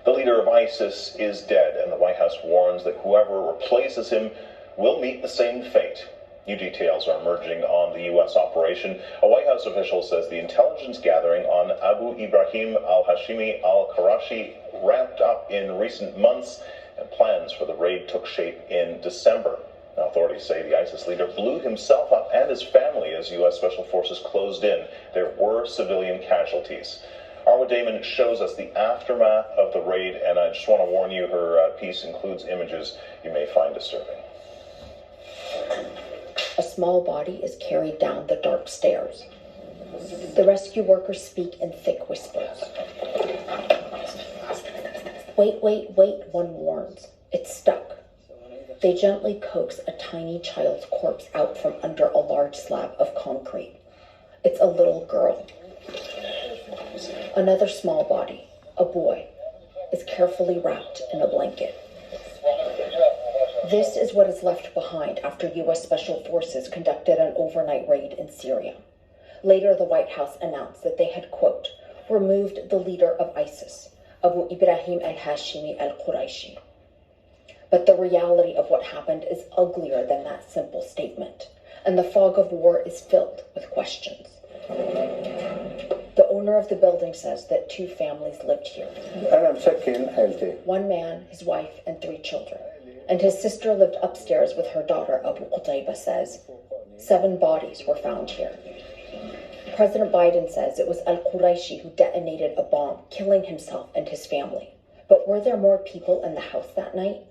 The leader of ISIS is dead, and the White House warns that whoever replaces him will meet the same fate. New details are emerging on the U.S. operation. A White House official says the intelligence gathering on Abu Ibrahim Al-Hashimi Al-Qurayshi ramped up in recent months, and plans for the raid took shape in December. Now, authorities say the ISIS leader blew himself up and his family as U.S. Special Forces closed in. There were civilian casualties. Arwa Damon shows us the aftermath of the raid, and I just want to warn you, her piece includes images you may find disturbing. A small body is carried down the dark stairs. The rescue workers speak in thick whispers. Wait, wait, wait, one warns. It's stuck. They gently coax a tiny child's corpse out from under a large slab of concrete. It's a little girl. Another small body, a boy, is carefully wrapped in a blanket. This is what is left behind after U.S. Special Forces conducted an overnight raid in Syria. Later, the White House announced that they had, quote, removed the leader of ISIS, Abu Ibrahim Al-Hashimi Al-Qurayshi. But the reality of what happened is uglier than that simple statement, and the fog of war is filled with questions. The owner of the building says that 2 families lived here. One man, his wife, and 3 children. And his sister lived upstairs with her daughter, Abu Qutayba says. 7 bodies were found here. President Biden says it was Al-Qurayshi who detonated a bomb, killing himself and his family. But were there more people in the house that night?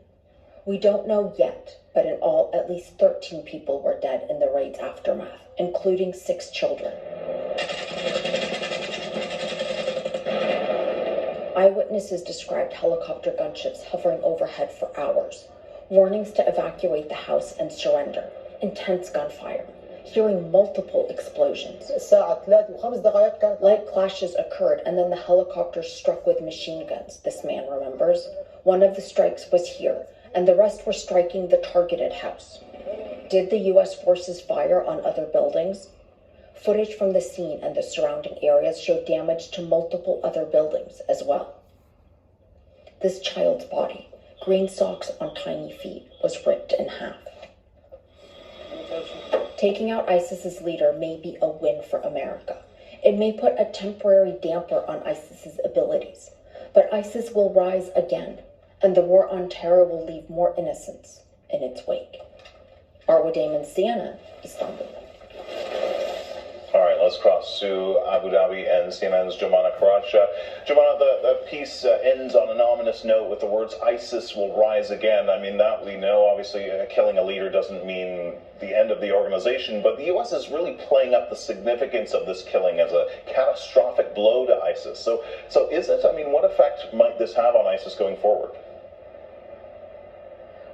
We don't know yet, but in all, at least 13 people were dead in the raid's aftermath, including 6 children. Eyewitnesses described helicopter gunships hovering overhead for hours, warnings to evacuate the house and surrender, intense gunfire, hearing multiple explosions. Light clashes occurred, and then the helicopters struck with machine guns, this man remembers. One of the strikes was here, and the rest were striking the targeted house. Did the U.S. forces fire on other buildings? Footage from the scene and the surrounding areas showed damage to multiple other buildings as well. This child's body, green socks on tiny feet, was ripped in half. Taking out ISIS's leader may be a win for America. It may put a temporary damper on ISIS's abilities, but ISIS will rise again, and the war on terror will leave more innocents in its wake. Arwa Damon, CNN, Istanbul. All right, let's cross to Abu Dhabi and CNN's Jomana Karacha. Jomana, the piece ends on an ominous note with the words, ISIS will rise again. I mean, that we know, obviously, killing a leader doesn't mean the end of the organization, but the U.S. is really playing up the significance of this killing as a catastrophic blow to ISIS. So is it? I mean, what effect might this have on ISIS going forward?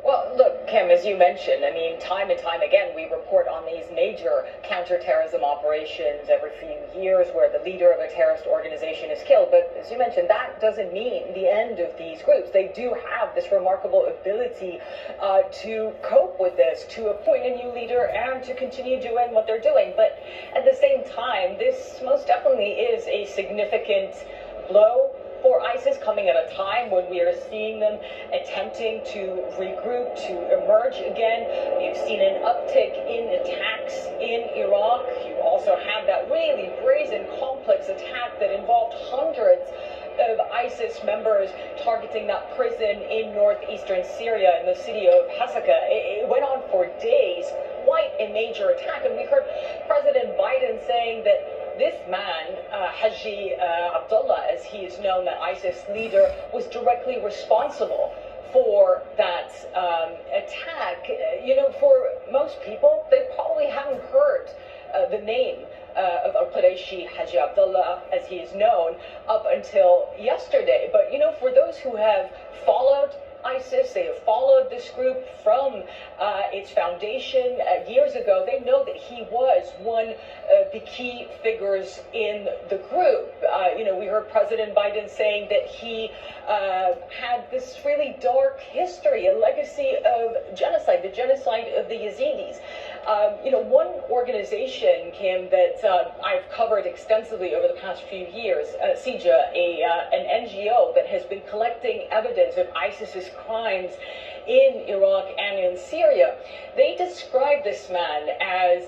Well, look, Kim, as you mentioned, I mean, time and time again, we report on these major counterterrorism operations every few years where the leader of a terrorist organization is killed. But as you mentioned, that doesn't mean the end of these groups. They do have this remarkable ability to cope with this, to appoint a new leader and to continue doing what they're doing. But at the same time, this most definitely is a significant blow for ISIS, coming at a time when we are seeing them attempting to regroup, to emerge again. You've seen an uptick in attacks in Iraq. You also have that really brazen, complex attack that involved hundreds of ISIS members targeting that prison in northeastern Syria in the city of Hasaka. It went on for days, quite a major attack. And we heard President Biden saying that this man, Haji Abdullah, as he is known, that ISIS leader, was directly responsible for that attack. You know, for most people, they probably haven't heard the name of Al-Qurayshi, Haji Abdullah, as he is known, up until yesterday. But, you know, for those who have followed ISIS. They have followed this group from its foundation years ago. They know that he was one of the key figures in the group. We heard President Biden saying that he had this really dark history, a legacy of genocide, the genocide of the Yazidis. One organization, Kim, that I've covered extensively over the past few years, CIJA, an NGO that has been collecting evidence of ISIS's crimes in Iraq and in Syria, they describe this man as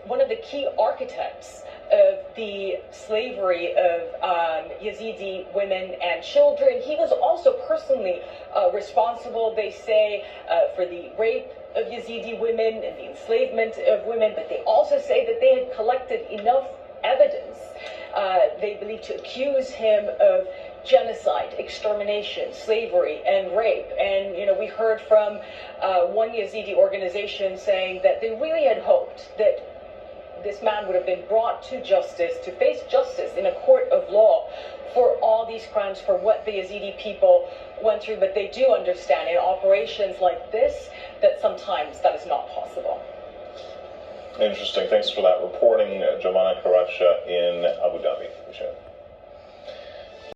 one of the key architects of the slavery of Yazidi women and children. He was also personally responsible, they say, for the rape of Yazidi women and the enslavement of women, but they also say that they had collected enough evidence, they believe, to accuse him of genocide, extermination, slavery, and rape. And, we heard from one Yazidi organization saying that they really had hoped that this man would have been brought to justice, to face justice in a court of law for all these crimes, for what the Yazidi people went through. But they do understand in operations like this that sometimes that is not possible. Interesting. Thanks for that reporting, Jomana Karasha in Abu Dhabi.